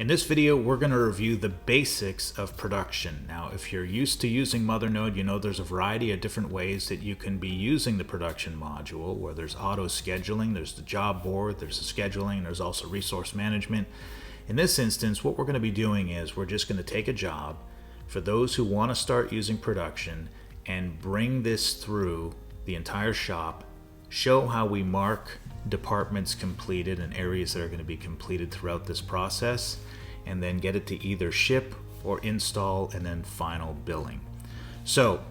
In this video, we're going to review the basics of production. Now, if you're used to using Mothernode, you know there's a variety of different ways that you can be using the production module, where there's auto scheduling, there's the job board, there's the scheduling, and there's also resource management. In this instance, what we're going to be doing is we're just going to take a job for those who want to start using production and bring this through the entire shop, show how we mark departments completed and areas that are going to be completed throughout this process, and then get it to either ship or install and then final billing. So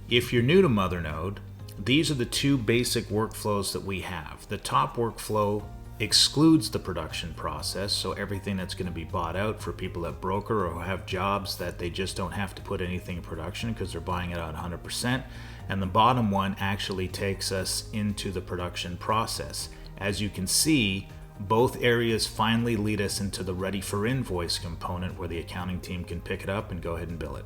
if you're new to Mothernode, these are the two basic workflows that we have. The top workflow excludes the production process, so everything that's going to be bought out for people that broker or have jobs that they just don't have to put anything in production because they're buying it out 100%. And the bottom one actually takes us into the production process. As you can see, both areas finally lead us into the Ready for Invoice component, where the accounting team can pick it up and go ahead and bill it.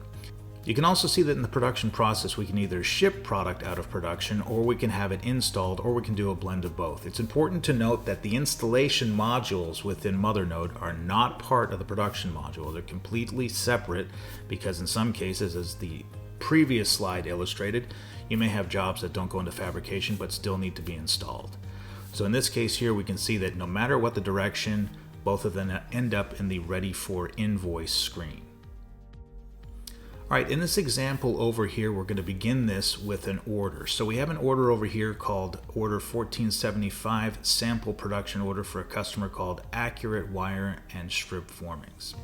You can also see that in the production process, we can either ship product out of production, or we can have it installed, or we can do a blend of both. It's important to note that the installation modules within Mothernode are not part of the production module. They're completely separate because in some cases, as the previous slide illustrated, you may have jobs that don't go into fabrication but still need to be installed. So in this case here, we can see that no matter what the direction, both of them end up in the Ready for Invoice screen. All right, in this example over here, we're going to begin this with an order. So we have an order over here called Order 1475, sample production order for a customer called Accurate Wire and Strip Formings.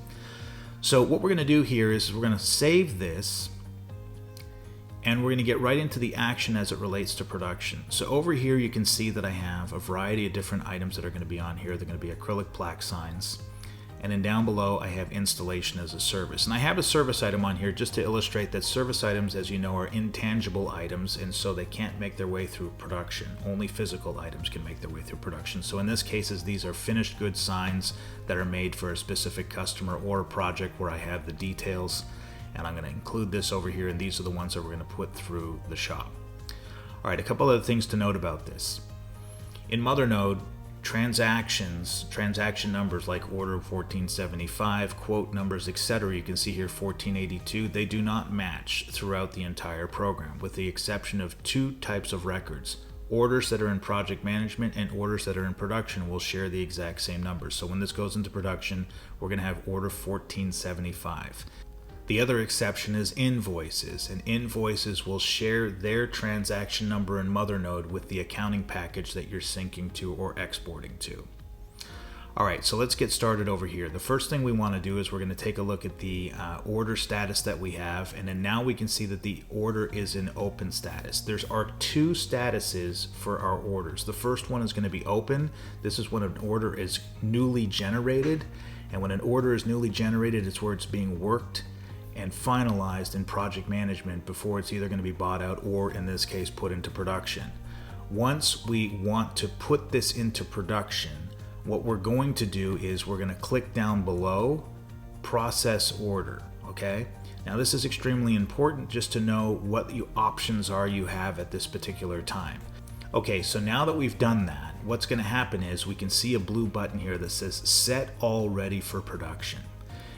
So what we're going to do here is we're going to save this, and we're going to get right into the action as it relates to production. So over here you can see that I have a variety of different items that are going to be on here. They're going to be acrylic plaque signs. And then down below I have installation as a service. And I have a service item on here just to illustrate that service items, as you know, are intangible items, and so they can't make their way through production. Only physical items can make their way through production. So in this case, these are finished goods signs that are made for a specific customer or a project where I have the details. And I'm going to include this over here, and these are the ones that we're going to put through the shop. All right, a couple other things to note about this. In Mothernode, transaction numbers like order 1475, quote numbers, etc., you can see here 1482, they do not match throughout the entire program, with the exception of two types of records. Orders that are in project management and orders that are in production will share the exact same numbers. So when this goes into production, we're going to have order 1475. The other exception is invoices, and invoices will share their transaction number in Mothernode with the accounting package that you're syncing to or exporting to. All right, so let's get started over here. The first thing we want to do is we're going to take a look at the order status that we have, and then now we can see that the order is in open status. There's our two statuses for our orders. The first one is going to be open. This is when an order is newly generated, and when an order is newly generated, it's where it's being worked and finalized in project management before it's either going to be bought out or, in this case, put into production. Once we want to put this into production, what we're going to do is we're going to click down below process order. Okay, now this is extremely important just to know what the options are you have at this particular time. Okay, so now that we've done that, what's going to happen is we can see a blue button here that says set all ready for production.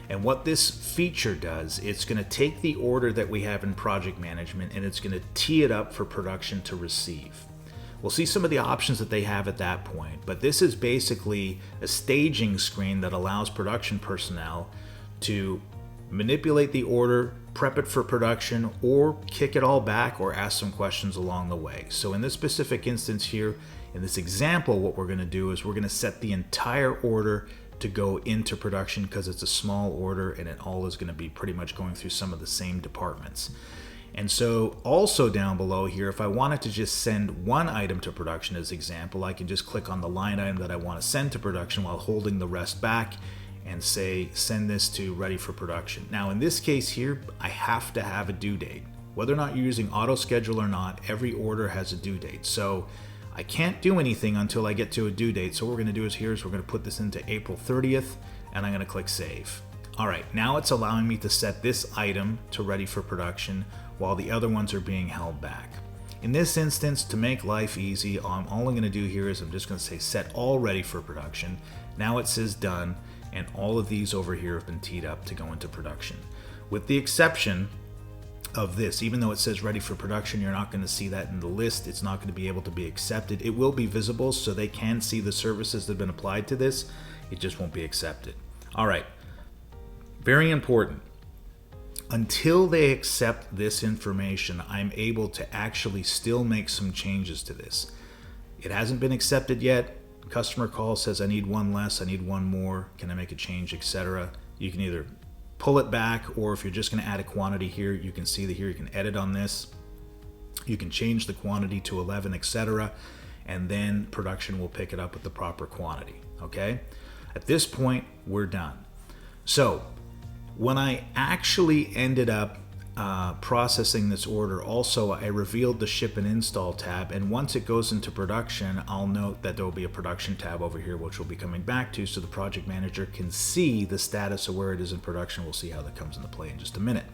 And what this feature does, it's going to take the order that we have in project management and it's going to tee it up for production to receive. We'll see some of the options that they have at that point, but this is basically a staging screen that allows production personnel to manipulate the order, prep it for production, or kick it all back or ask some questions along the way. So in this specific instance here, in this example, what we're going to do is we're going to set the entire order to go into production because it's a small order and it all is going to be pretty much going through some of the same departments. And so also down below here, if I wanted to just send one item to production as example, I can just click on the line item that I want to send to production while holding the rest back and say send this to ready for production. Now in this case here, I have to have a due date. Whether or not you're using auto schedule or not, every order has a due date. So I can't do anything until I get to a due date. So what we're going to do is we're going to put this into April 30th, and I'm going to click save. All right, now it's allowing me to set this item to ready for production while the other ones are being held back. In this instance, to make life easy, all I'm going to do here is I'm just going to say set all ready for production. Now it says done, and all of these over here have been teed up to go into production. With the exception of this, even though it says ready for production, you're not going to see that in the list. It's not going to be able to be accepted. It will be visible so they can see the services that have been applied to this. It just won't be accepted. All right, very important. Until they accept this information, I'm able to actually still make some changes to this. It hasn't been accepted yet. Customer call says I need one less, I need one more, can I make a change, etc. You can either pull it back, or if you're just going to add a quantity here, you can see that here you can edit on this. You can change the quantity to 11, etc. And then production will pick it up with the proper quantity. Okay? At this point, we're done. So when I actually ended up processing this order, also I revealed the ship and install tab, and once it goes into production, I'll note that there will be a production tab over here, which we'll be coming back to, so the project manager can see the status of where it is in production. We'll see how that comes into play in just a minute.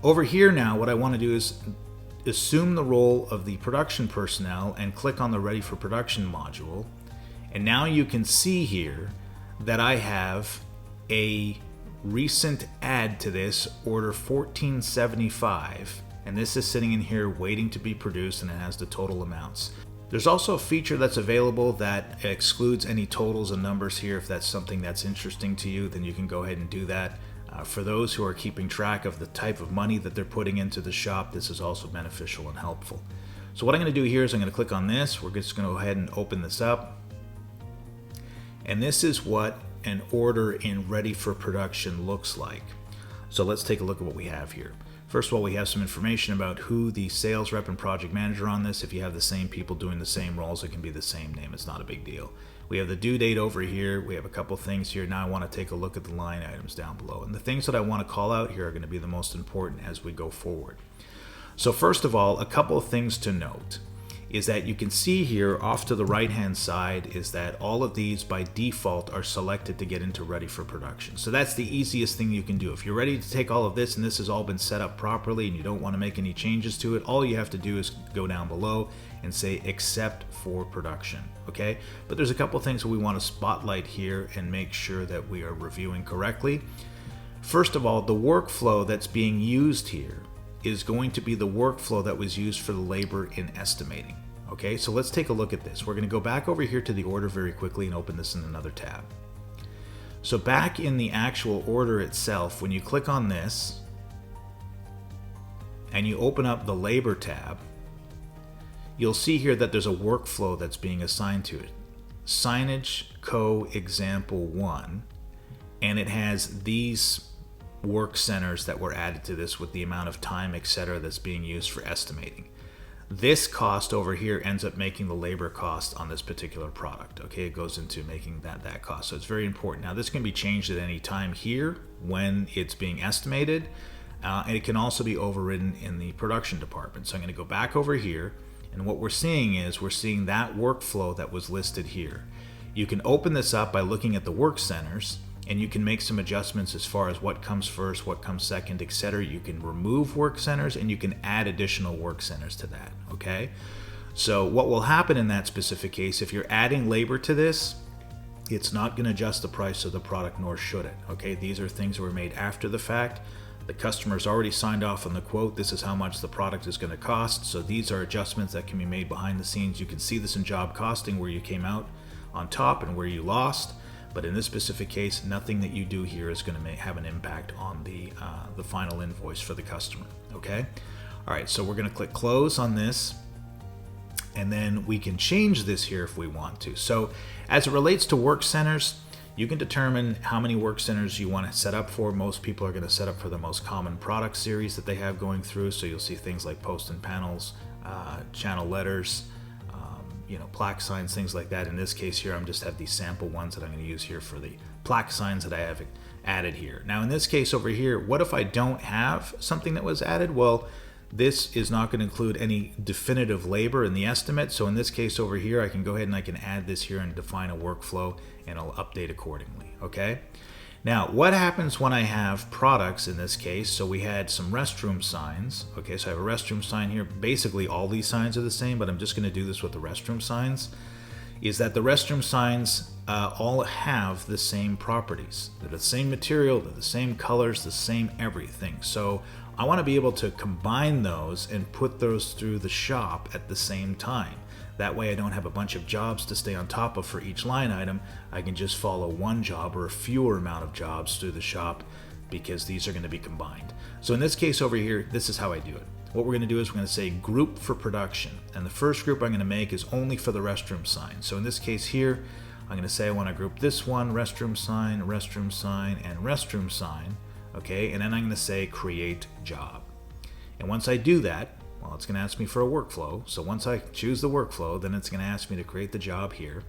Over here now, what I want to do is assume the role of the production personnel and click on the ready for production module, and now you can see here that I have a recent add to this, order 1475, and this is sitting in here waiting to be produced, and it has the total amounts. There's also a feature that's available that excludes any totals and numbers here. If that's something that's interesting to you, then you can go ahead and do that. For those who are keeping track of the type of money that they're putting into the shop, this is also beneficial and helpful. So what I'm going to do here is I'm going to click on this. We're just going to go ahead and open this up, and this is what an order in ready for production looks like. So let's take a look at what we have here. First of all, we have some information about who the sales rep and project manager on this. If you have the same people doing the same roles, it can be the same name. It's not a big deal. We have the due date over here. We have a couple things here. Now I want to take a look at the line items down below. And the things that I want to call out here are going to be the most important as we go forward. So first of all, a couple of things to note is that you can see here off to the right hand side is that all of these by default are selected to get into ready for production. So that's the easiest thing you can do. If you're ready to take all of this and this has all been set up properly and you don't want to make any changes to it, all you have to do is go down below and say except for production. Okay, but there's a couple things that we want to spotlight here and make sure that we are reviewing correctly. First of all, the workflow that's being used here is going to be the workflow that was used for the labor in estimating. Okay, so let's take a look at this. We're going to go back over here to the order very quickly and open this in another tab. So back in the actual order itself, when you click on this and you open up the labor tab, you'll see here that there's a workflow that's being assigned to it. Signage Co. Example 1, and it has these work centers that were added to this with the amount of time, etc., that's being used for estimating. This cost over here ends up making the labor cost on this particular product. Okay, it goes into making that cost. So it's very important. Now this can be changed at any time here when it's being estimated, and it can also be overridden in the production department. So I'm going to go back over here, and what we're seeing is we're seeing that workflow that was listed here. You can open this up by looking at the work centers, and you can make some adjustments as far as what comes first, what comes second, etc. You can remove work centers and you can add additional work centers to that, okay? So what will happen in that specific case, if you're adding labor to this, it's not going to adjust the price of the product, nor should it, okay? These are things that were made after the fact. The customer's already signed off on the quote. This is how much the product is going to cost. So these are adjustments that can be made behind the scenes. You can see this in job costing where you came out on top and where you lost. But in this specific case, nothing that you do here is going to have an impact on the final invoice for the customer. Okay. All right. So we're going to click close on this, and then we can change this here if we want to. So as it relates to work centers, you can determine how many work centers you want to set up for. Most people are going to set up for the most common product series that they have going through. So you'll see things like post and panels, channel letters, plaque signs, things like that. In this case here, I'm just have these sample ones that I'm going to use here for the plaque signs that I have added here. Now in this case over here, what if I don't have something that was added? Well, this is not going to include any definitive labor in the estimate. So in this case over here, I can go ahead and I can add this here and define a workflow, and I'll update accordingly. Okay. Now, what happens when I have products in this case? So we had some restroom signs. Okay, so I have a restroom sign here. Basically, all these signs are the same, but I'm just going to do this with the restroom signs. Is that the restroom signs all have the same properties. They're the same material, they're the same colors, the same everything. So I want to be able to combine those and put those through the shop at the same time. That way I don't have a bunch of jobs to stay on top of for each line item. I can just follow one job or a fewer amount of jobs through the shop because these are going to be combined. So in this case over here, this is how I do it. What we're going to do is we're going to say group for production. And the first group I'm going to make is only for the restroom sign. So in this case here, I'm going to say I want to group this one, restroom sign, and restroom sign. Okay, and then I'm going to say create job. And once I do that, well, it's going to ask me for a workflow. So once I choose the workflow, then it's going to ask me to create the job here.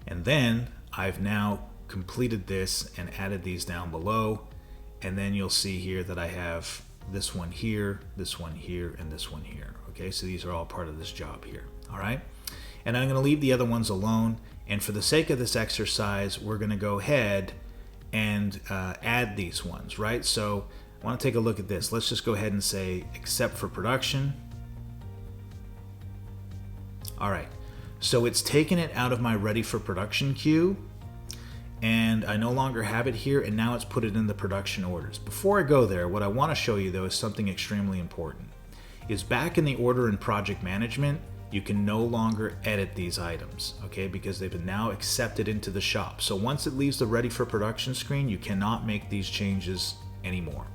And then I've now completed this and added these down below. And then you'll see here that I have this one here, and this one here. Okay, so these are all part of this job here. All right. And I'm going to leave the other ones alone. And for the sake of this exercise, we're going to go ahead and add these ones, right? So I want to take a look at this. Let's just go ahead and say except for production. All right, so it's taken it out of my ready for production queue, and I no longer have it here, and now it's put it in the production orders. Before I go there, what I want to show you though is something extremely important. Is back in the order and project management, you can no longer edit these items, okay, because they've been now accepted into the shop. So once it leaves the ready for production screen, you cannot make these changes anymore.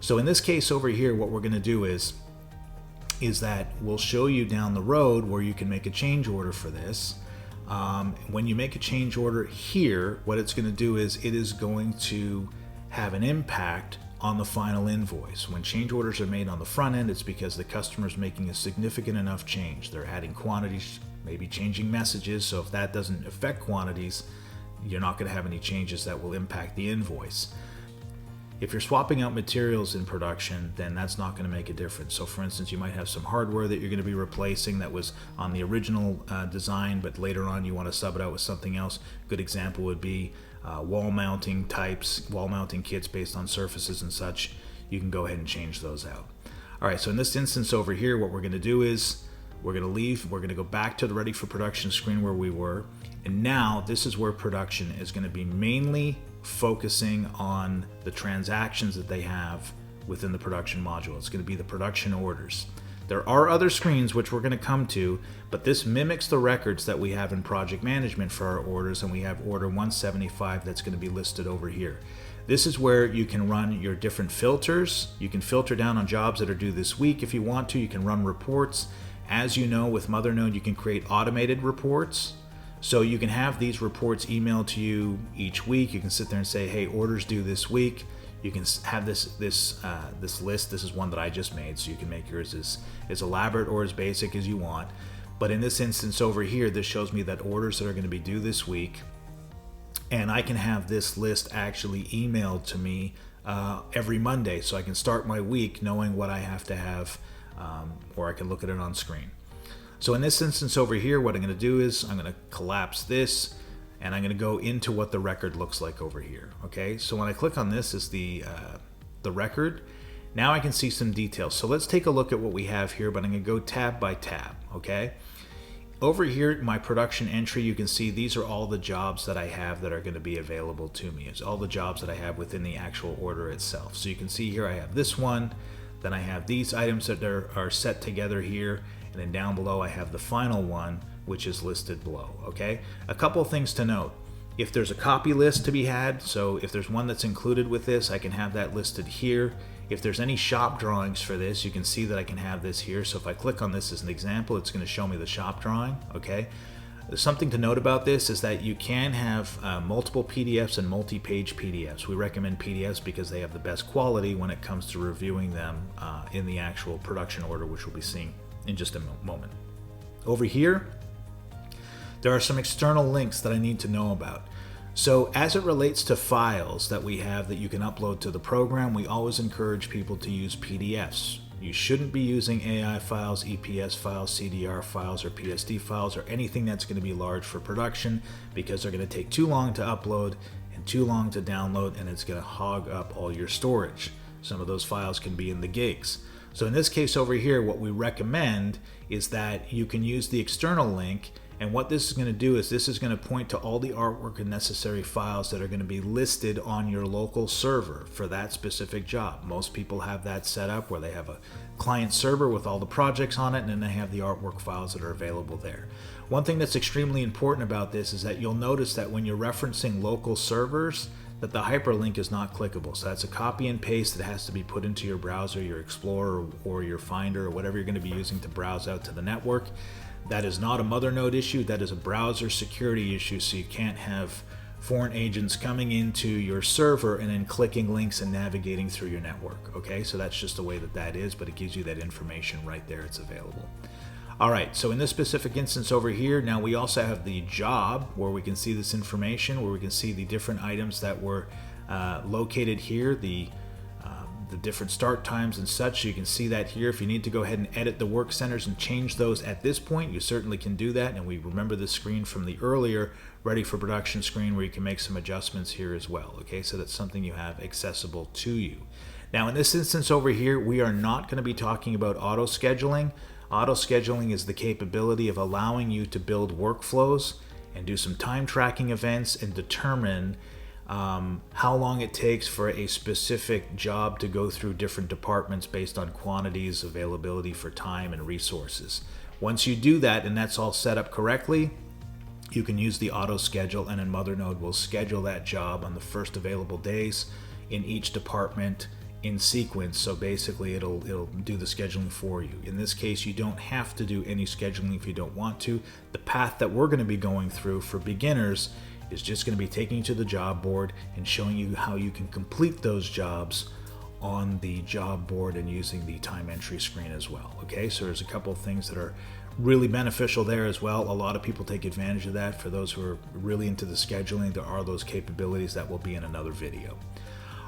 So in this case over here, what we're going to do is that we'll show you down the road where you can make a change order for this. When you make a change order here, what it's going to do is it is going to have an impact on the final invoice. When change orders are made on the front end, it's because the customer is making a significant enough change. They're adding quantities, maybe changing messages. So if that doesn't affect quantities, you're not going to have any changes that will impact the invoice. If you're swapping out materials in production, then that's not going to make a difference. So for instance, you might have some hardware that you're going to be replacing that was on the original design, but later on you want to sub it out with something else. Good example would be wall mounting types, wall mounting kits based on surfaces and such. You can go ahead and change those out. All right, so in this instance over here, what we're going to do is we're going to go back to the ready for production screen where we were. And now this is where production is going to be mainly focusing on the transactions that they have within the production module. It's going to be the production orders. There are other screens which we're going to come to, but this mimics the records that we have in project management for our orders, and we have order 175 that's going to be listed over here. This is where you can run your different filters. You can filter down on jobs that are due this week if you want to. You can run reports. As you know, with Mothernode, you can create automated reports. So you can have these reports emailed to you each week. You can sit there and say, hey, orders due this week. You can have this list. This is one that I just made, so you can make yours as elaborate or as basic as you want. But in this instance over here, this shows me that orders that are going to be due this week. And I can have this list actually emailed to me every Monday, so I can start my week knowing what I have to have, or I can look at it on screen. So in this instance over here, what I'm going to do is I'm going to collapse this, and I'm going to go into what the record looks like over here. Okay, so when I click on this is the record. Now I can see some details. So let's take a look at what we have here, but I'm going to go tab by tab. Okay, over here, my production entry, you can see these are all the jobs that I have that are going to be available to me. It's all the jobs that I have within the actual order itself. So you can see here I have this one, then I have these items that are set together here, and then down below I have the final one, which is listed below. Okay, a couple of things to note. If there's a copy list to be had, so if there's one that's included with this, I can have that listed here. If there's any shop drawings for this, you can see that I can have this here. So if I click on this as an example, it's going to show me the shop drawing. Okay, something to note about this is that you can have multiple PDFs and multi-page PDFs. We recommend PDFs because they have the best quality when it comes to reviewing them in the actual production order, which we'll be seeing in just a moment. Over here, there are some external links that I need to know about. So as it relates to files that we have that you can upload to the program, we always encourage people to use PDFs. You shouldn't be using AI files, EPS files, CDR files, or PSD files, or anything that's going to be large for production, because they're going to take too long to upload and too long to download, and it's going to hog up all your storage. Some of those files can be in the gigs. So in this case over here, what we recommend is that you can use the external link, And what this is going to do is this is going to point to all the artwork and necessary files that are going to be listed on your local server for that specific job. Most people have that set up where they have a client server with all the projects on it, and then they have the artwork files that are available there. One thing that's extremely important about this is that you'll notice that when you're referencing local servers, that the hyperlink is not clickable. So that's a copy and paste that has to be put into your browser, your Explorer, or your Finder, or whatever you're going to be using to browse out to the network. That is not a Mothernode issue, that is a browser security issue, so you can't have foreign agents coming into your server and then clicking links and navigating through your network. Okay, so that's just the way that is, but it gives you that information right there, it's available. All right, so in this specific instance over here, now we also have the job where we can see this information, where we can see the different items that were located here, the different start times and such. So you can see that here. If you need to go ahead and edit the work centers and change those at this point, you certainly can do that. And we remember this screen from the earlier ready for production screen where you can make some adjustments here as well. Okay, so that's something you have accessible to you. Now in this instance over here, we are not going to be talking about auto scheduling. Auto scheduling is the capability of allowing you to build workflows and do some time tracking events and determine how long it takes for a specific job to go through different departments based on quantities, availability for time, and resources. Once you do that and that's all set up correctly, you can use the auto schedule, and then Mothernode will schedule that job on the first available days in each department in sequence. So basically it'll do the scheduling for you. In this case, you don't have to do any scheduling if you don't want to. The path that we're going to be going through for beginners is just going to be taking you to the job board and showing you how you can complete those jobs on the job board and using the time entry screen as well. Okay, so there's a couple of things that are really beneficial there as well. A lot of people take advantage of that. For those who are really into the scheduling, there are those capabilities that will be in another video.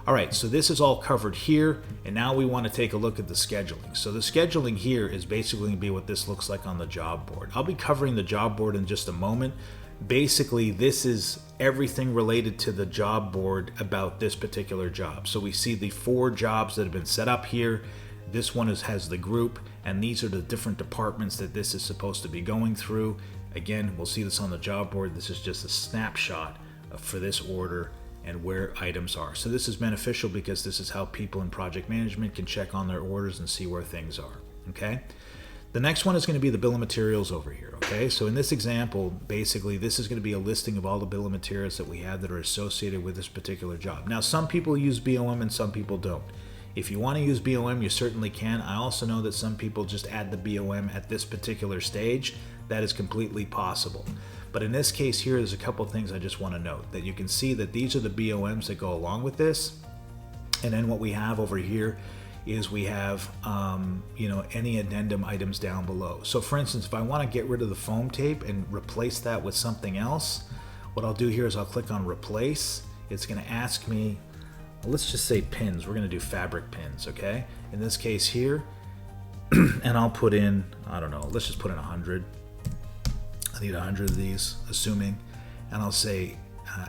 All right, so this is all covered here, and now we want to take a look at the scheduling. So the scheduling here is basically going to be what this looks like on the job board. I'll be covering the job board in just a moment. Basically, this is everything related to the job board about this particular job. So we see the 4 jobs that have been set up here. This one has the group, and these are the different departments that this is supposed to be going through. Again, we'll see this on the job board. This is just a snapshot for this order and where items are. So this is beneficial because this is how people in project management can check on their orders and see where things are. Okay. The next one is going to be the bill of materials over here, okay? So in this example, basically, this is going to be a listing of all the bill of materials that we have that are associated with this particular job. Now, some people use BOM and some people don't. If you want to use BOM, you certainly can. I also know that some people just add the BOM at this particular stage. That is completely possible. But in this case here, there's a couple of things I just want to note. That you can see that these are the BOMs that go along with this. And then what we have over here is we have any addendum items down below. So for instance, if I want to get rid of the foam tape and replace that with something else, what I'll do here is I'll click on replace. It's going to ask me, let's just say pins. We're going to do fabric pins, okay? In this case here, and I'll put in, I don't know, let's just put in 100. I need 100 of these, assuming, and I'll say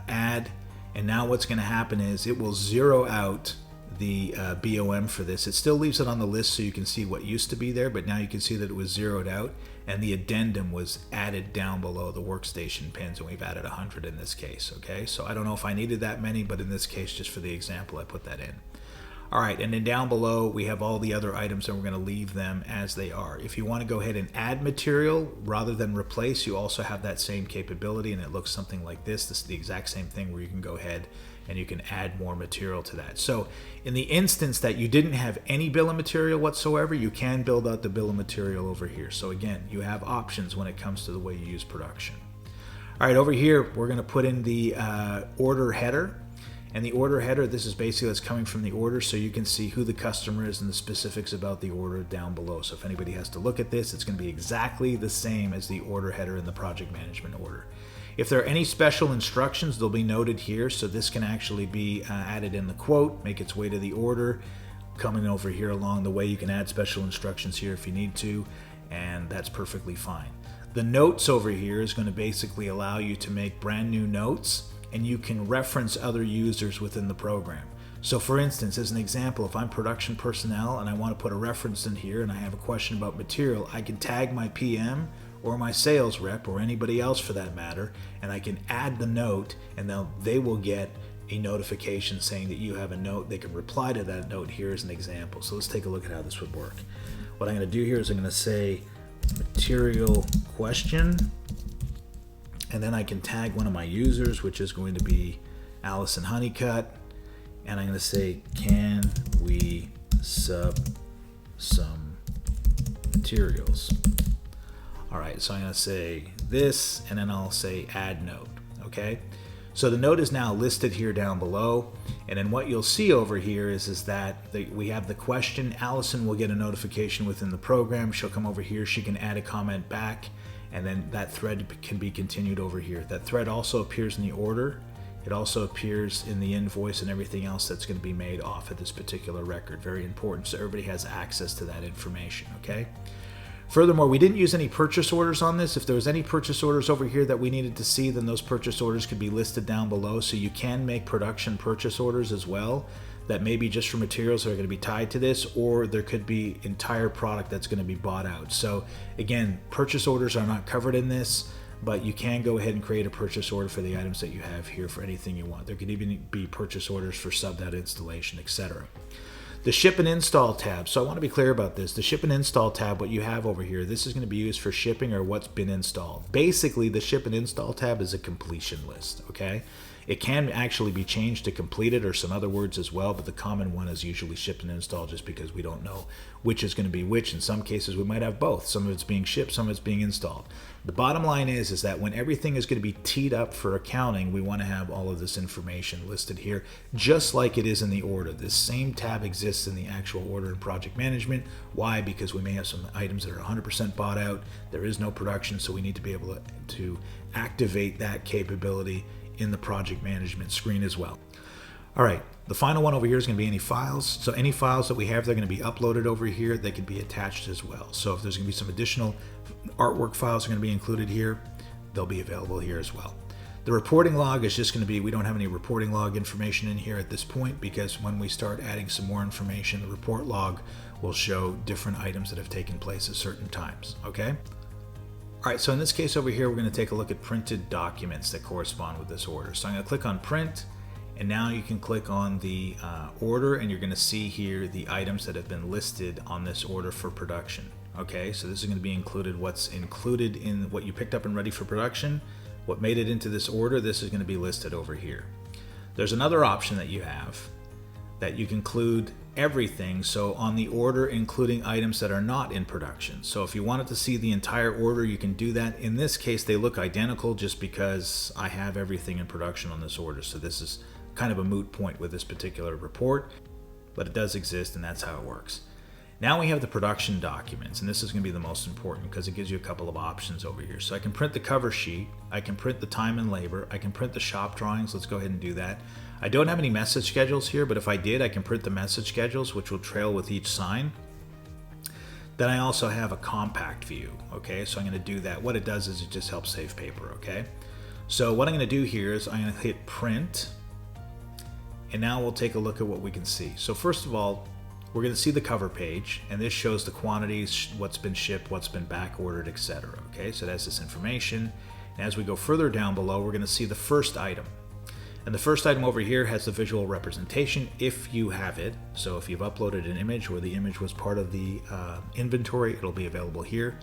add, and now what's going to happen is it will zero out the BOM for this. It still leaves it on the list so you can see what used to be there, but now you can see that it was zeroed out and the addendum was added down below the workstation pins, and we've added 100 in this case. Okay, so I don't know if I needed that many, but in this case, just for the example, I put that in. All right, and then down below we have all the other items, and we're going to leave them as they are. If you want to go ahead and add material rather than replace, you also have that same capability, and it looks something like this. This is the exact same thing where you can go ahead and you can add more material to that. So in the instance that you didn't have any bill of material whatsoever, you can build out the bill of material over here. So again, you have options when it comes to the way you use production. All right, over here, we're gonna put in the order header. And the order header, this is basically that's coming from the order, so you can see who the customer is and the specifics about the order down below. So if anybody has to look at this, it's gonna be exactly the same as the order header in the project management order. If there are any special instructions, they'll be noted here, so this can actually be added in the quote, make its way to the order. Coming over here along the way, you can add special instructions here if you need to, and that's perfectly fine. The notes over here is going to basically allow you to make brand new notes, and you can reference other users within the program. So for instance, as an example, if I'm production personnel and I want to put a reference in here and I have a question about material, I can tag my PM or my sales rep or anybody else for that matter, and I can add the note, and they will get a notification saying that you have a note. They can reply to that note. Here is an example. So let's take a look at how this would work. What I'm going to do here is I'm going to say material question, and then I can tag one of my users, which is going to be Allison Honeycutt, and I'm going to say, can we sub some materials? All right, so I'm going to say this, and then I'll say add note. Okay, so the note is now listed here down below, and then what you'll see over here is that we have the question. Allison will get a notification within the program. She'll come over here, she can add a comment back, and then that thread can be continued over here. That thread also appears in the order. It also appears in the invoice and everything else that's going to be made off of this particular record. Very important, so everybody has access to that information, okay? Furthermore, we didn't use any purchase orders on this. If there was any purchase orders over here that we needed to see, then those purchase orders could be listed down below. So you can make production purchase orders as well, that may be just for materials that are going to be tied to this, or there could be entire product that's going to be bought out. So again, purchase orders are not covered in this, but you can go ahead and create a purchase order for the items that you have here for anything you want. There could even be purchase orders for subbed out installation, etc. The ship and install tab. So I want to be clear about this. The ship and install tab, what you have over here, this is going to be used for shipping or what's been installed. Basically, the ship and install tab is a completion list, okay? It can actually be changed to completed or some other words as well, but the common one is usually shipped and installed, just because we don't know which is going to be which. In some cases, we might have both. Some of it's being shipped, some of it's being installed. The bottom line is that when everything is going to be teed up for accounting, we want to have all of this information listed here, just like it is in the order. This same tab exists in the actual order and project management. Why? Because we may have some items that are 100% bought out. There is no production, so we need to be able to activate that capability in the project management screen as well. All right, the final one over here is going to be any files. So any files that we have, they're going to be uploaded over here. They can be attached as well. So if there's going to be some additional artwork files are going to be included here, they'll be available here as well. The reporting log is just going to be, we don't have any reporting log information in here at this point, because when we start adding some more information, the report log will show different items that have taken place at certain times, okay? All right, so in this case over here, we're going to take a look at printed documents that correspond with this order. So I'm going to click on print, and now you can click on the order, and you're going to see here the items that have been listed on this order for production. Okay, so this is going to be included, what's included in what you picked up and ready for production, what made it into this order. This is going to be listed over here. There's another option that you have that you can include everything. So on the order, including items that are not in production. So if you wanted to see the entire order, you can do that. In this case, they look identical just because I have everything in production on this order. So this is kind of a moot point with this particular report, but it does exist, and that's how it works. Now we have the production documents, and this is going to be the most important because it gives you a couple of options over here. So I can print the cover sheet, I can print the time and labor, I can print the shop drawings. Let's go ahead and do that. I don't have any message schedules here, but if I did, I can print the message schedules, which will trail with each sign. Then I also have a compact view, okay? So I'm going to do that. What it does is it just helps save paper, okay? So what I'm going to do here is I'm going to hit print, and now we'll take a look at what we can see. So first of all, we're going to see the cover page, and this shows the quantities, what's been shipped, what's been back ordered, etc. Okay, so that's this information. And as we go further down below, we're going to see the first item. And the first item over here has the visual representation if you have it. So if you've uploaded an image or the image was part of the inventory, it'll be available here.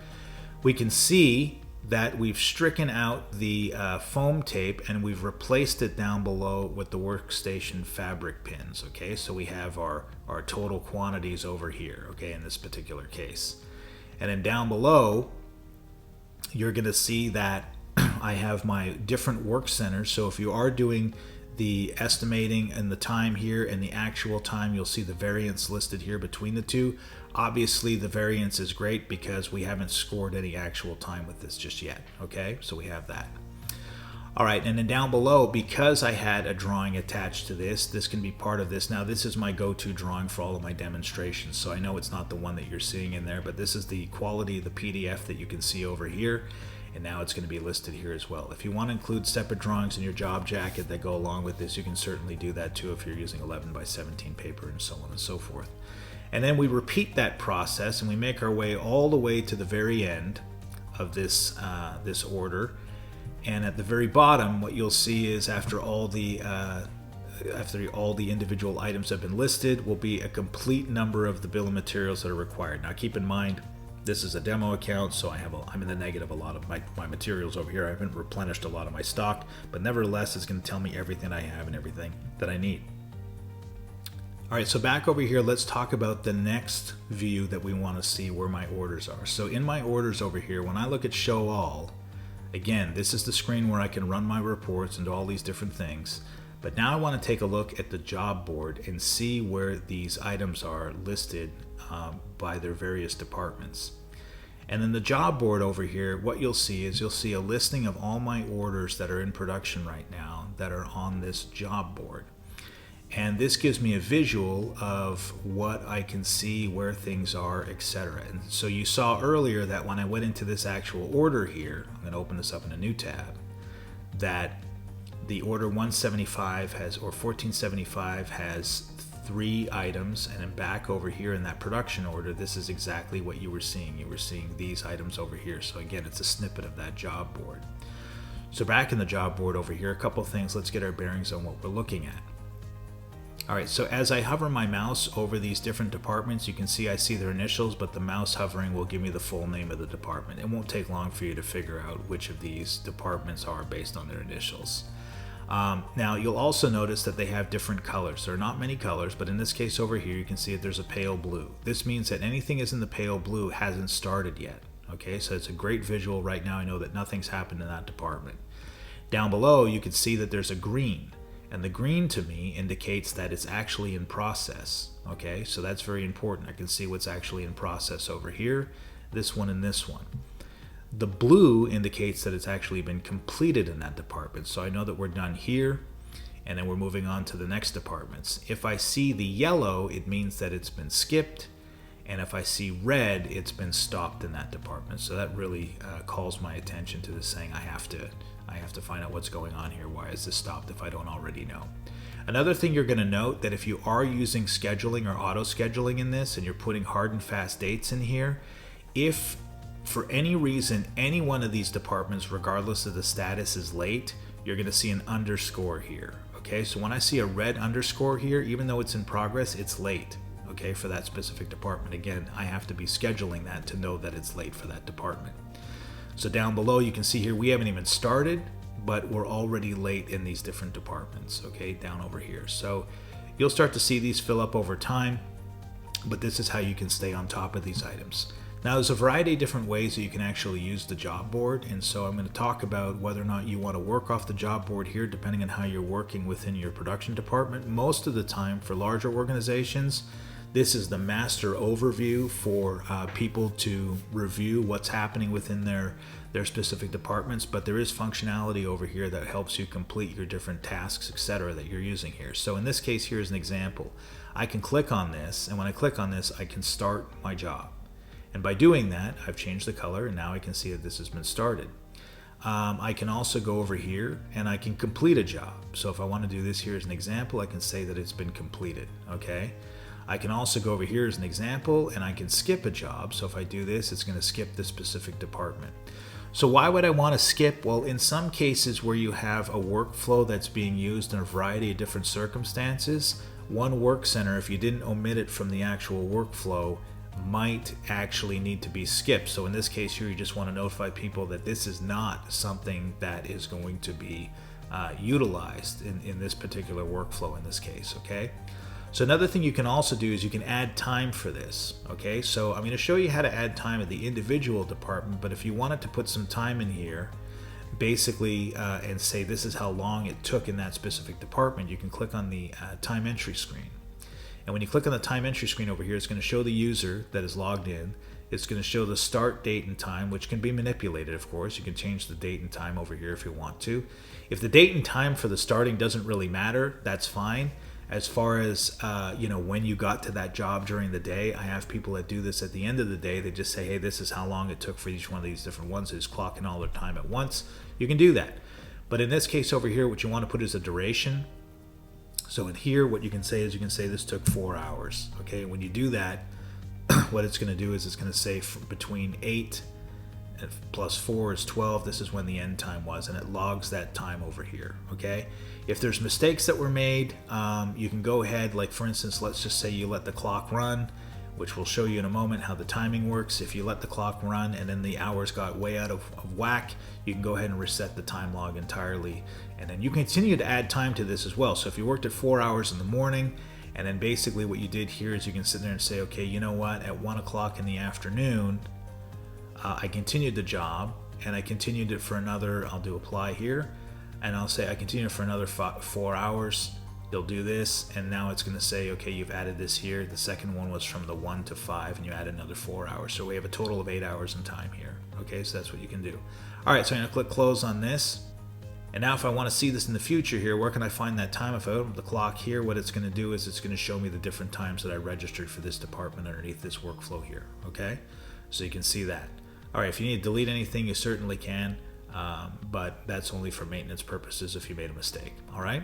We can see that we've stricken out the foam tape and we've replaced it down below with the workstation fabric pins. Okay, so we have our total quantities over here, okay, in this particular case. And then down below, you're going to see that I have my different work centers. So if you are doing the estimating and the time here and the actual time, you'll see the variance listed here between the two. Obviously the variance is great because we haven't scored any actual time with this just yet. Okay, so we have that. All right, and then down below, because I had a drawing attached to this, this can be part of this. Now this is my go-to drawing for all of my demonstrations, so I know it's not the one that you're seeing in there, but this is the quality of the PDF that you can see over here. And now it's going to be listed here as well. If you want to include separate drawings in your job jacket that go along with this, you can certainly do that too if you're using 11 by 17 paper and so on and so forth. And then we repeat that process and we make our way all the way to the very end of this this order. And at the very bottom, what you'll see is after all the individual items have been listed will be a complete number of the bill of materials that are required. Now keep in mind, this is a demo account, so I'm in the negative a lot of my materials over here. I haven't replenished a lot of my stock, but nevertheless it's going to tell me everything I have and everything that I need. Alright, so back over here, let's talk about the next view that we want to see where my orders are. So in my orders over here, when I look at show all, again, this is the screen where I can run my reports and do all these different things. But now I want to take a look at the job board and see where these items are listed by their various departments. And in the job board over here, what you'll see is you'll see a listing of all my orders that are in production right now that are on this job board. And this gives me a visual of what I can see, where things are, etc. And so you saw earlier that when I went into this actual order here, I'm going to open this up in a new tab, that the order 175 has, or 1475 has 3 items, and then back over here in that production order, this is exactly what you were seeing. You were seeing these items over here. So again, it's a snippet of that job board. So back in the job board over here, a couple things. Let's get our bearings on what we're looking at. Alright, so as I hover my mouse over these different departments, you can see I see their initials, but the mouse hovering will give me the full name of the department. It won't take long for you to figure out which of these departments are based on their initials. Now you'll also notice that they have different colors. There are not many colors, but in this case over here you can see that there's a pale blue. This means that anything is in the pale blue hasn't started yet. Okay, so it's a great visual right now. I know that nothing's happened in that department. Down below you can see that there's a green. And the green to me indicates that it's actually in process. Okay, so that's very important. I can see what's actually in process over here, this one and this one. The blue indicates that it's actually been completed in that department. So I know that we're done here, and then we're moving on to the next departments. If I see the yellow, it means that it's been skipped. And if I see red, it's been stopped in that department. So that really calls my attention to this, saying I have to find out what's going on here. Why is this stopped if I don't already know? Another thing you're going to note, that if you are using scheduling or auto scheduling in this and you're putting hard and fast dates in here, if for any reason any one of these departments, regardless of the status, is late, you're going to see an underscore here. Okay, so when I see a red underscore here, even though it's in progress, it's late. Okay, for that specific department. Again, I have to be scheduling that to know that it's late for that department. So down below you can see here we haven't even started, but we're already late in these different departments, okay, down over here. So you'll start to see these fill up over time, but this is how you can stay on top of these items. Now there's a variety of different ways that you can actually use the job board, and so I'm going to talk about whether or not you want to work off the job board here depending on how you're working within your production department. Most of the time for larger organizations, this is the master overview for people to review what's happening within their specific departments, but there is functionality over here that helps you complete your different tasks, etc. that you're using here. So in this case, here's an example. I can click on this, and when I click on this, I can start my job. And by doing that, I've changed the color, and now I can see that this has been started. I can also go over here and I can complete a job. So if I want to do this here as an example, I can say that it's been completed. Okay. I can also go over here as an example and I can skip a job. So if I do this, it's going to skip this specific department. So why would I want to skip? Well, in some cases where you have a workflow that's being used in a variety of different circumstances, one work center, if you didn't omit it from the actual workflow, might actually need to be skipped. So in this case here, you just want to notify people that this is not something that is going to be utilized in this particular workflow in this case, okay? So another thing you can also do is you can add time for this, okay? So I'm going to show you how to add time at the individual department, but if you wanted to put some time in here, basically, and say this is how long it took in that specific department, you can click on the time entry screen. And when you click on the time entry screen over here, it's going to show the user that is logged in. It's going to show the start date and time, which can be manipulated, of course. You can change the date and time over here if you want to. If the date and time for the starting doesn't really matter, that's fine. As far as when you got to that job during the day, I have people that do this at the end of the day. They just say, hey, this is how long it took for each one of these different ones. They just clock in all their time at once. You can do that. But in this case over here, what you want to put is a duration. So in here, what you can say is you can say this took 4 hours. Okay, when you do that, what it's going to do is it's going to say between 8 plus 4 is 12. This is when the end time was, and it logs that time over here. Okay, if there's mistakes that were made, you can go ahead, like for instance, let's just say you let the clock run, which we'll show you in a moment how the timing works. If you let the clock run and then the hours got way out of whack, you can go ahead and reset the time log entirely, and then you continue to add time to this as well. So if you worked at 4 hours in the morning, and then basically what you did here is you can sit there and say, okay, you know what, at 1 o'clock in the afternoon, I continued the job, and I continued it for another, I'll do apply here, and I'll say I continued for another 4 hours. You'll do this, and now it's going to say, okay, you've added this here. The second one was from the 1 to 5, and you add another 4 hours. So we have a total of 8 hours in time here. Okay, so that's what you can do. All right, so I'm going to click close on this. And now if I want to see this in the future here, where can I find that time? If I open up the clock here, what it's going to do is it's going to show me the different times that I registered for this department underneath this workflow here. Okay, so you can see that. All right, if you need to delete anything, you certainly can, but that's only for maintenance purposes if you made a mistake. All right,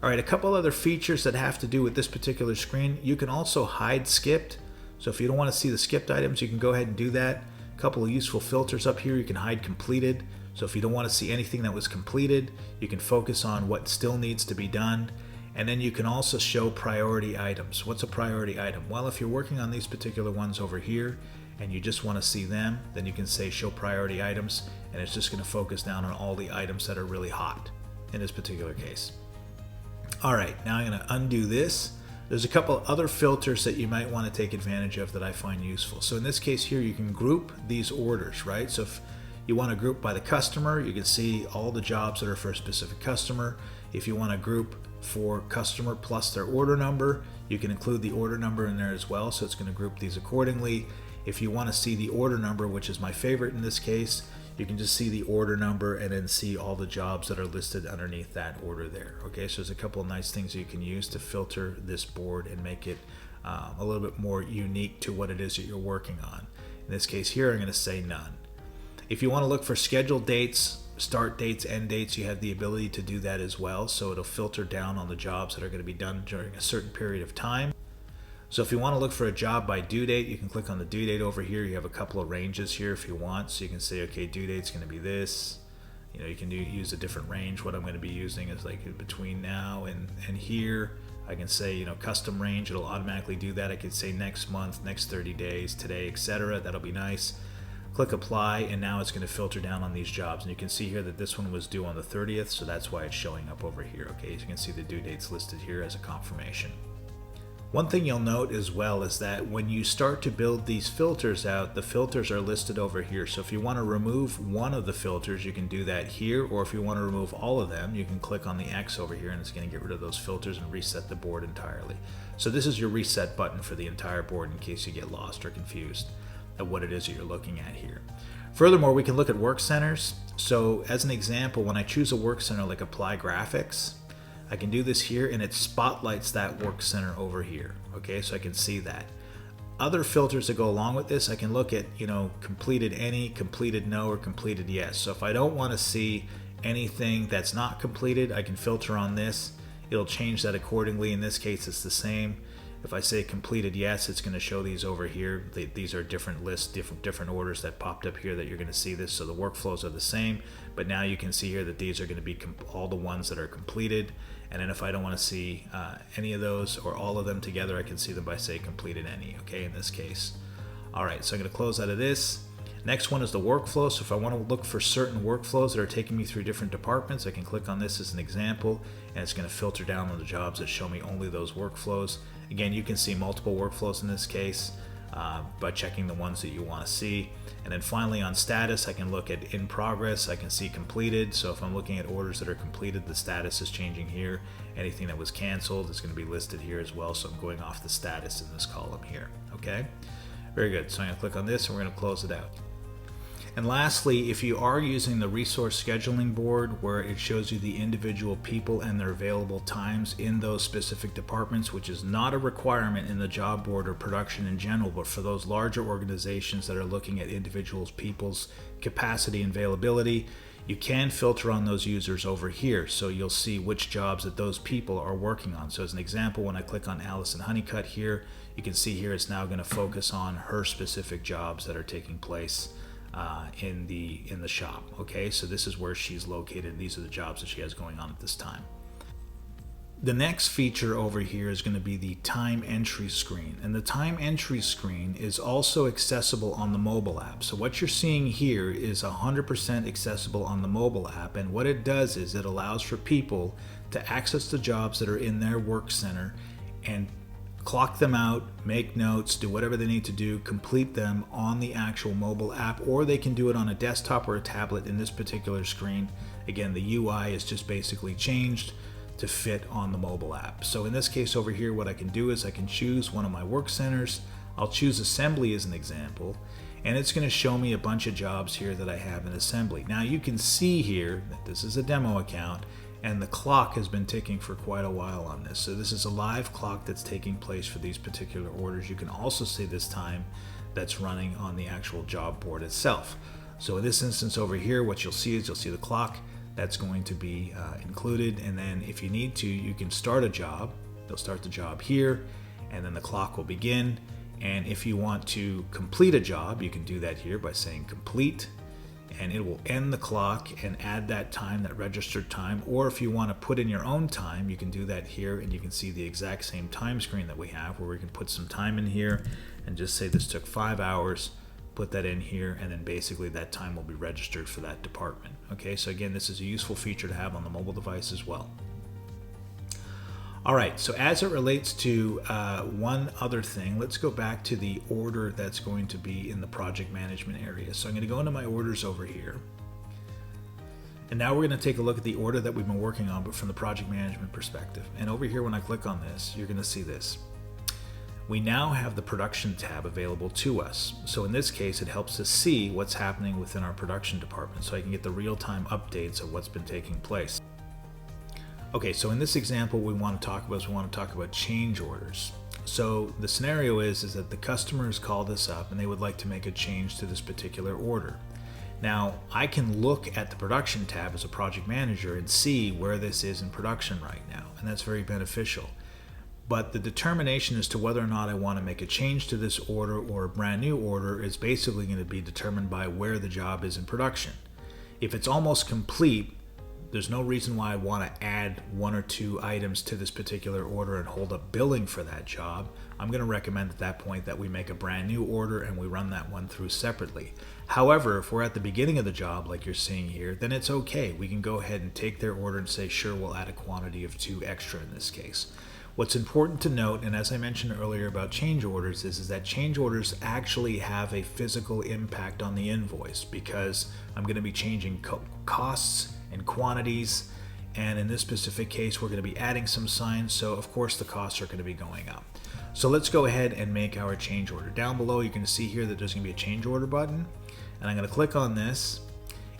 a couple other features that have to do with this particular screen. You can also hide skipped. So if you don't want to see the skipped items, you can go ahead and do that. A couple of useful filters up here. You can hide completed. So if you don't want to see anything that was completed, you can focus on what still needs to be done. And then you can also show priority items. What's a priority item? Well, if you're working on these particular ones over here, and you just want to see them, then you can say show priority items, and it's just going to focus down on all the items that are really hot in this particular case. All right, now I'm going to undo this. There's a couple other filters that you might want to take advantage of that I find useful. So in this case here, you can group these orders, right? So if you want to group by the customer, you can see all the jobs that are for a specific customer. If you want to group for customer plus their order number, you can include the order number in there as well, so it's going to group these accordingly. If you want to see the order number, which is my favorite in this case, you can just see the order number and then see all the jobs that are listed underneath that order there. Okay, so there's a couple of nice things you can use to filter this board and make it a little bit more unique to what it is that you're working on. In this case here, I'm going to say none. If you want to look for scheduled dates, start dates, end dates, you have the ability to do that as well. So it'll filter down on the jobs that are going to be done during a certain period of time. So if you want to look for a job by due date, you can click on the due date over here. You have a couple of ranges here if you want. So you can say, okay, due date's going to be this. You know, you can use a different range. What I'm going to be using is like between now and here. I can say, you know, custom range. It'll automatically do that. I could say next month, next 30 days, today, etc. That'll be nice. Click apply, and now it's going to filter down on these jobs. And you can see here that this one was due on the 30th, so that's why it's showing up over here. Okay, so you can see the due dates listed here as a confirmation. One thing you'll note as well is that when you start to build these filters out, the filters are listed over here. So if you want to remove one of the filters, you can do that here, or if you want to remove all of them, you can click on the X over here and it's going to get rid of those filters and reset the board entirely. So this is your reset button for the entire board in case you get lost or confused at what it is that you're looking at here. Furthermore, we can look at work centers. So as an example, when I choose a work center like apply graphics, I can do this here and it spotlights that work center over here. Okay, so I can see that. Other filters that go along with this, I can look at, you know, completed any, completed no, or completed yes. So if I don't want to see anything that's not completed, I can filter on this. It'll change that accordingly. In this case, it's the same. If I say completed yes, it's going to show these over here. These are different lists, different orders that popped up here that you're going to see this. So the workflows are the same, but now you can see here that these are going to be all the ones that are completed. And then if I don't want to see any of those or all of them together, I can see them by say completed any, okay, in this case. All right, so I'm going to close out of this. Next one is the workflow. So if I want to look for certain workflows that are taking me through different departments, I can click on this as an example, and it's going to filter down on the jobs that show me only those workflows. Again, you can see multiple workflows in this case by checking the ones that you want to see. And then finally on status, I can look at in progress, I can see completed. So if I'm looking at orders that are completed, the status is changing here. Anything that was canceled is going to be listed here as well. So I'm going off the status in this column here. Okay, very good. So I'm going to click on this and we're going to close it out. And lastly, if you are using the resource scheduling board where it shows you the individual people and their available times in those specific departments, which is not a requirement in the job board or production in general, but for those larger organizations that are looking at individuals, people's capacity and availability, you can filter on those users over here. So you'll see which jobs that those people are working on. So as an example, when I click on Allison Honeycutt here, you can see here it's now going to focus on her specific jobs that are taking place in the shop. Okay, so this is where she's located. These are the jobs that she has going on at this time. The next feature over here is going to be the time entry screen, and the time entry screen is also accessible on the mobile app. So what you're seeing here is 100% accessible on the mobile app, and what it does is it allows for people to access the jobs that are in their work center and clock them out, make notes, do whatever they need to do, complete them on the actual mobile app, or they can do it on a desktop or a tablet in this particular screen. Again, the UI is just basically changed to fit on the mobile app. So in this case over here, what I can do is I can choose one of my work centers. I'll choose assembly as an example, and it's going to show me a bunch of jobs here that I have in assembly. Now you can see here that this is a demo account, and the clock has been ticking for quite a while on this. So this is a live clock that's taking place for these particular orders. You can also see this time that's running on the actual job board itself. So in this instance over here, what you'll see is you'll see the clock that's going to be included, and then if you need to, you can start a job. You'll start the job here, and then the clock will begin. And if you want to complete a job, you can do that here by saying complete, and it will end the clock and add that time, that registered time. Or if you want to put in your own time, you can do that here, and you can see the exact same time screen that we have, where we can put some time in here and just say this took 5 hours, put that in here, and then basically that time will be registered for that department. Okay, so again, this is a useful feature to have on the mobile device as well. All right, so as it relates to one other thing, let's go back to the order that's going to be in the project management area. So I'm going to go into my orders over here. And now we're going to take a look at the order that we've been working on, but from the project management perspective. And over here, when I click on this, you're going to see this. We now have the production tab available to us. So in this case, it helps us see what's happening within our production department, so I can get the real-time updates of what's been taking place. Okay, so in this example, we want to talk about change orders. So the scenario is that the customer has called us up and they would like to make a change to this particular order. Now, I can look at the production tab as a project manager and see where this is in production right now, and that's very beneficial. But the determination as to whether or not I want to make a change to this order or a brand new order is basically going to be determined by where the job is in production. If it's almost complete, there's no reason why I want to add 1 or 2 items to this particular order and hold up billing for that job. I'm going to recommend at that point that we make a brand new order and we run that one through separately. However, if we're at the beginning of the job like you're seeing here, then it's okay. We can go ahead and take their order and say, sure, we'll add a quantity of 2 extra in this case. What's important to note, and as I mentioned earlier about change orders, is that change orders actually have a physical impact on the invoice, because I'm going to be changing costs and quantities, and in this specific case we're going to be adding some signs, so of course the costs are going to be going up. So let's go ahead and make our change order. Down below you can see here that there's going to be a change order button, and I'm going to click on this,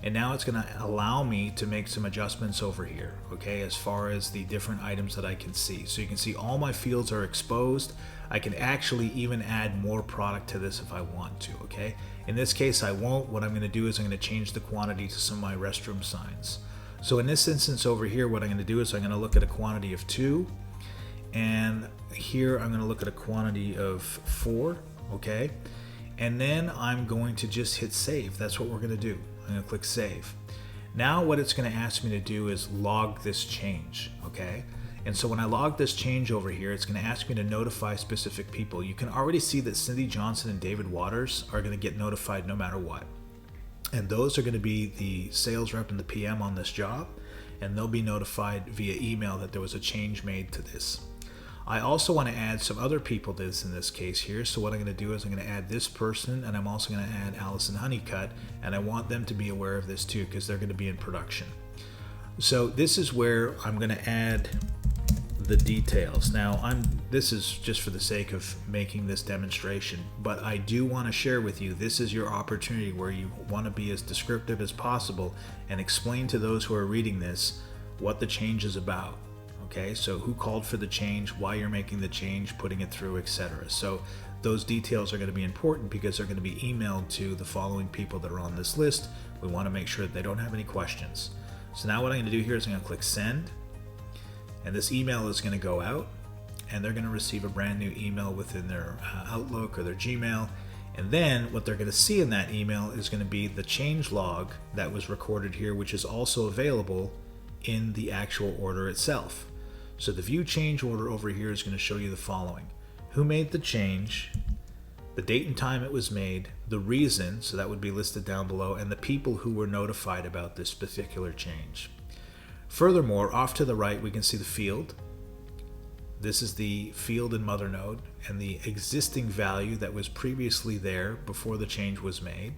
and now it's going to allow me to make some adjustments over here, okay, as far as the different items that I can see. So you can see all my fields are exposed. I can actually even add more product to this if I want to, okay? In this case I won't. What I'm going to do is I'm going to change the quantity to some of my restroom signs. So in this instance over here, what I'm going to do is I'm going to look at a quantity of 2, and here I'm going to look at a quantity of 4, okay? And then I'm going to just hit save. That's what we're going to do. I'm going to click save. Now what it's going to ask me to do is log this change, okay? And so when I log this change over here, it's going to ask me to notify specific people. You can already see that Cindy Johnson and David Waters are going to get notified no matter what. And those are going to be the sales rep and the PM on this job, and they'll be notified via email that there was a change made to this. I also want to add some other people to this in this case here. So what I'm going to do is I'm going to add this person, and I'm also going to add Allison Honeycutt, and I want them to be aware of this too, because they're going to be in production. So this is where I'm going to add the details. Now this is just for the sake of making this demonstration, but I do want to share with you, this is your opportunity where you want to be as descriptive as possible and explain to those who are reading this what the change is about. Okay, so who called for the change, why you're making the change, putting it through, etc. So those details are going to be important because they're going to be emailed to the following people that are on this list. We want to make sure that they don't have any questions. So now what I'm going to do here is I'm going to click send, and this email is going to go out, and they're going to receive a brand new email within their Outlook or their Gmail, And then what they're going to see in that email is going to be the change log that was recorded here, which is also available in the actual order itself. So the view change order over here is going to show you the following: who made the change, the date and time it was made, the reason, so that would be listed down below, and the people who were notified about this particular change. Furthermore, off to the right, we can see the field. This is the field in Mothernode and the existing value that was previously there before the change was made,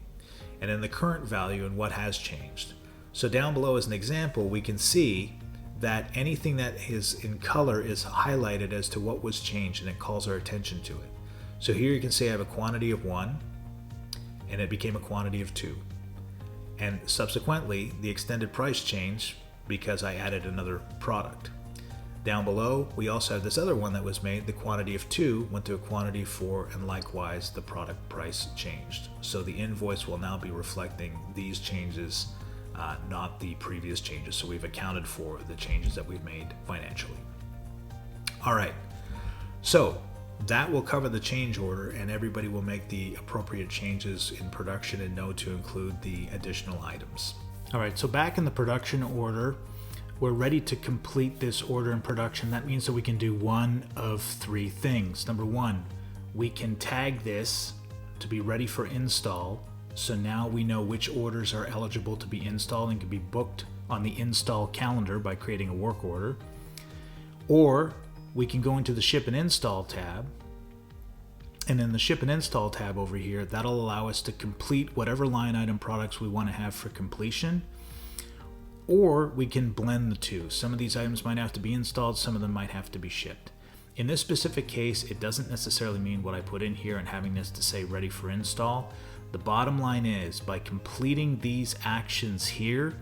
and then the current value and what has changed. So down below as an example, we can see that anything that is in color is highlighted as to what was changed, and it calls our attention to it. So here you can see I have a quantity of 1 and it became a quantity of 2. And subsequently, the extended price changed because I added another product. Down below, we also have this other one that was made. The quantity of 2 went to a quantity of 4, and likewise the product price changed. So the invoice will now be reflecting these changes, not the previous changes. So we've accounted for the changes that we've made financially. All right, so that will cover the change order, and everybody will make the appropriate changes in production and know to include the additional items. All right, so back in the production order, we're ready to complete this order in production. That means that we can do one of 3 things. Number 1, we can tag this to be ready for install. So now we know which orders are eligible to be installed and can be booked on the install calendar by creating a work order. Or we can go into the ship and install tab. And in the ship and install tab over here, that'll allow us to complete whatever line item products we want to have for completion. Or we can blend the two. Some of these items might have to be installed, some of them might have to be shipped. In this specific case, it doesn't necessarily mean what I put in here and having this to say ready for install. The bottom line is, by completing these actions here,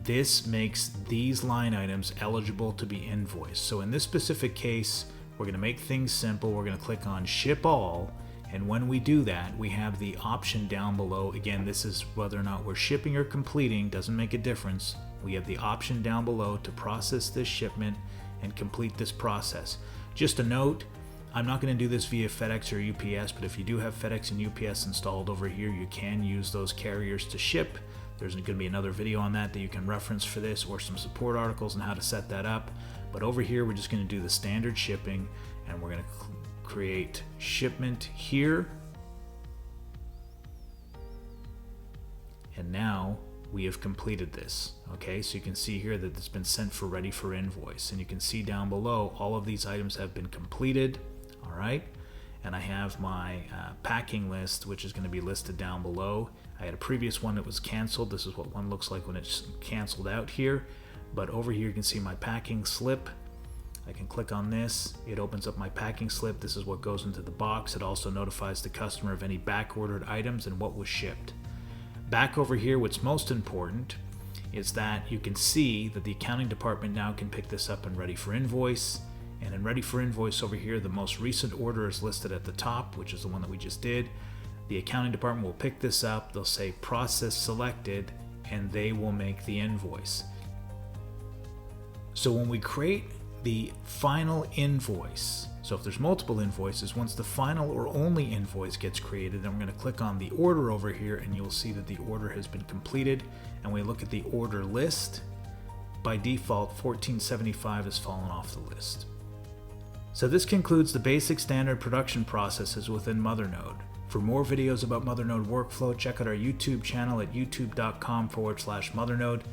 this makes these line items eligible to be invoiced. So in this specific case, we're going to make things simple. We're going to click on Ship All, and when we do that, we have the option down below. Again, this is whether or not we're shipping or completing, doesn't make a difference. We have the option down below to process this shipment and complete this process. Just a note, I'm not going to do this via FedEx or UPS, but if you do have FedEx and UPS installed over here, you can use those carriers to ship. There's going to be another video on that you can reference for this, or some support articles on how to set that up. But over here, we're just going to do the standard shipping, and we're going to create shipment here. And now we have completed this. Okay, so you can see here that it's been sent for ready for invoice, and you can see down below all of these items have been completed. All right, and I have my packing list, which is going to be listed down below. I had a previous one that was canceled. This is what one looks like when it's canceled out here. But over here you can see my packing slip. I can click on this. It opens up my packing slip. This is what goes into the box. It also notifies the customer of any back-ordered items and what was shipped. Back over here, what's most important is that you can see that the accounting department now can pick this up in ready for invoice. And in ready for invoice over here, the most recent order is listed at the top, which is the one that we just did. The accounting department will pick this up. They'll say process selected, and they will make the invoice. So when we create the final invoice, so if there's multiple invoices, once the final or only invoice gets created, then we're going to click on the order over here, and you'll see that the order has been completed. And we look at the order list. By default, 1475 has fallen off the list. So this concludes the basic standard production processes within Mothernode. For more videos about Mothernode workflow, check out our YouTube channel at youtube.com/Mothernode,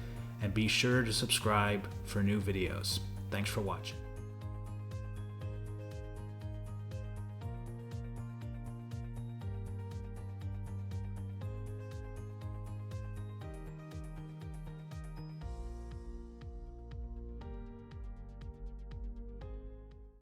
and be sure to subscribe for new videos. Thanks for watching.